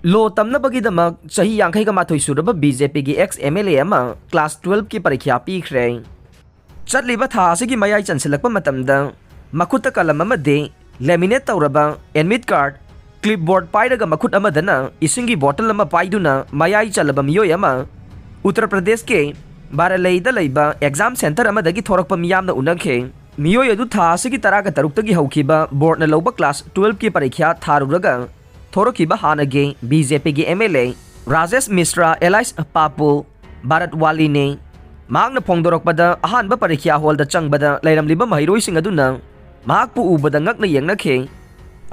लो तमनबगीदमक चही यांखैगा माथोई सुरब बीजेपी की ex MLA अमा क्लास 12 की परीक्षा पीख्रे चटलिबा था असिगी मयाई चंसलकपा मतमदा मखुत कलम अमदे लेमिनेट तौरबा एडमिट कार्ड क्लिपबोर्ड पाइरगा मखुत अमदना इसिंगी बोतल अमा पाइदुना मयाई चलबा मियोय अमा उत्तर प्रदेश के बारलैदा लैबा एग्जाम सेंटर अमदगी थोरकपा मियामना उनखे मियोय अदु था असिगी तरागा तरुक्तगी हौखिबा बोर्डना लौबा क्लास 12 की परीक्षा थारुरगा थोरखिबा हानगे बीजेपी की एमएलए राजेश मिश्रा एलाइस पापू भारत वाली ने मांगना फोंदोरकपदा अहानबा परीक्षा हॉल दा चंगबदा लैरमलिबा महिरोइसिंग अदुना महाकपु उबदा ngakna yengnakhe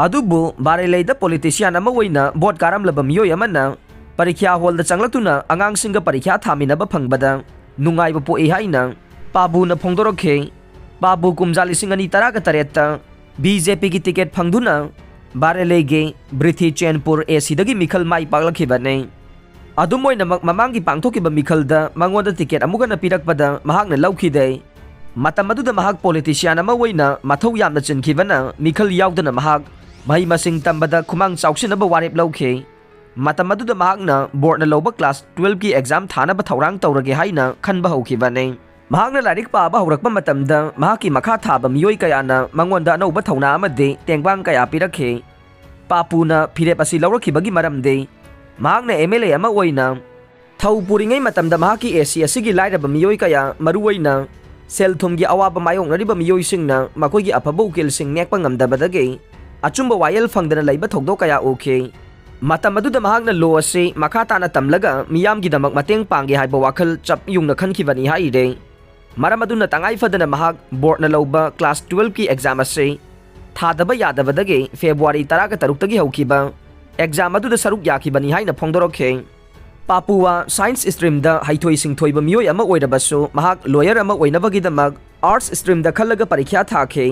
adubu bareleda politician ama oina bot karamlaba miyoy amana parikha hall da changlaktuna angang singa parikha thaminaba phangbada nungaiba poe haina pabu na phongdorokhe pabu kumjali singani taraga taretta BJP ki ticket phangduna barelege brithi chenpur AC dagi mikhal mai paglakibane adumoina mamangi pangthokiba mikhalda mangoda ticket amugana pirakpada mahakna laukhide मतमदुदा महाक politician अमा ओइना मथौ यामना चिनखिबना मिखल याउदना महाक मही मसिंग तंबदा खुमांग चाउसिनबा वारेप लौखे मतमदुदा महाकना बोर्डना लौबा class 12 की exam थानबा थौरांग तौरगे हाइना खनबा हौखिबने महाकना लारिक पाबा हौरकपा मतमदा महाकी मखा थाबा मियोय कयाना मंगोंदा अनौबा थौना अमदे तेंगबांग कया पिरखे पापुना फिरेप असि लौरखिबगी मरमदे महाकना एमएलए अमा ओइना थौ पुरिङै मतमदा महाकी एसी असिगी लाइरबा मियोय कया मरुओइना सेल थुम की अवाब मायोंगरिबा मियोइसिंगना मखोइगी अफबा उकिलसिंग Nekapa ngamdabadagi achumba wayel fangdana laiba thokdo kaya oke matam aduda mahakna lo ase makha tana tamlaga miyamgi damak mateng pangge haiba wakhal chap yungna khankhibani haire maram aduna tangai fadana mahak board na loba class 12 ki exam ase thadaba yadabadagi February 13 tagi haukiba exam aduda saruk yakibani haina phongdorokhe Papua science stream दा हाइथोई सिंथोइबा मियोय अमा ओइरबसु महाक lawyer अमा ओइनबगिदमक arts stream दा खलगा परीक्षा थाखे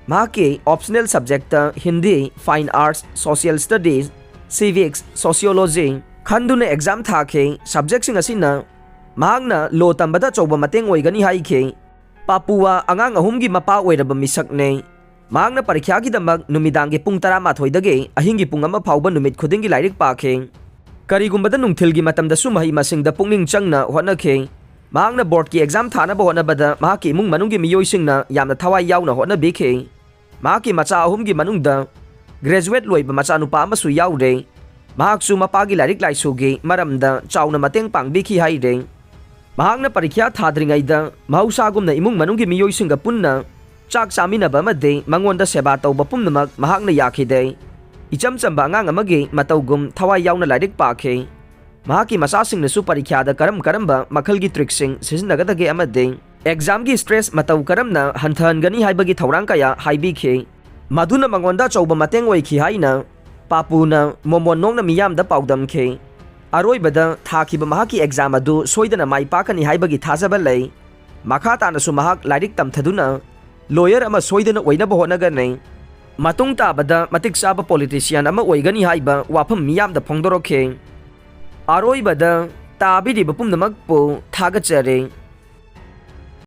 महाके optional subject Hindi fine arts social studies civics sociology खंदुने exam थाखे सब्जेक्ट सिंग असिना महाकना लो तंबदा चौबा mateंग ओइगनी हाइखे पापुआ अंगांग अहुमगी मपा ओइरबा मिसकने महाकना परीक्षा गिदमक नुमिदांगे पुंग 13 दगे अहिंगी पुंग अमा फाउबा नुमित खुदिंगी लाइरिक पाखे करीगुम्बदा नुंगथिलगी मतमदसु मही मसिंगदा पुंगनिंग चंगना होनखे महाकना बोर्ड की एग्जाम थानबा होनबदा महाकी इमुंग मनुंगी मियोइसिंगना यामना थवाई याउना होनबिखे महाकी मचा अहुमगी मनुंगदा ग्रेजुएट लोइबा मचा नुपा अमसु याउरे महाकसु मपागी लाइरिक लाइसुगी मरमदा चाउना mateंग पांगबिखि हाइरे महाकना परीक्षा थाद्रिङैदा महौसागुमना इमुंग मनुंगी मियोइसिंगा पुन्ना चाक चामिनबा अमदे मंगोंदा सेबा तौबा पुम्नमक महाकना याखिदे इचम चंबा अंगांग अमगे मतौगुम थवाई याउना लाइरिक पाखे महाकी मसासिंगनसु परीक्षादा करम मखलगी ट्रिक्सिंग सिजनगदगे अमदे एग्जाम की स्ट्रेस मतौ करमना हंथहनगनी हाइबगी थौरांग कया हाइबिखे मधुना मंगोंदा चौबा mateंग ओइखि हाइना पापुना मोमोन नोंगना मियामदा पाउदमखे अरोइबदा थाखिबा महाकी एग्जाम अदु सोइदना माइ पाकनी हाइबगी थाजबा लै मखा तानसु महाक लाइरिक तमथदुना लॉयर अमा सोइदना ओइनबा होनगनै मतुंग ताबदा मतिक चाबा पॉलिटिशियन अमा ओइगनी हाइबा वाफम मियामदा फोंदोरखे अरोइबदा ताबिरिबा पुमनमकपु थागचरे।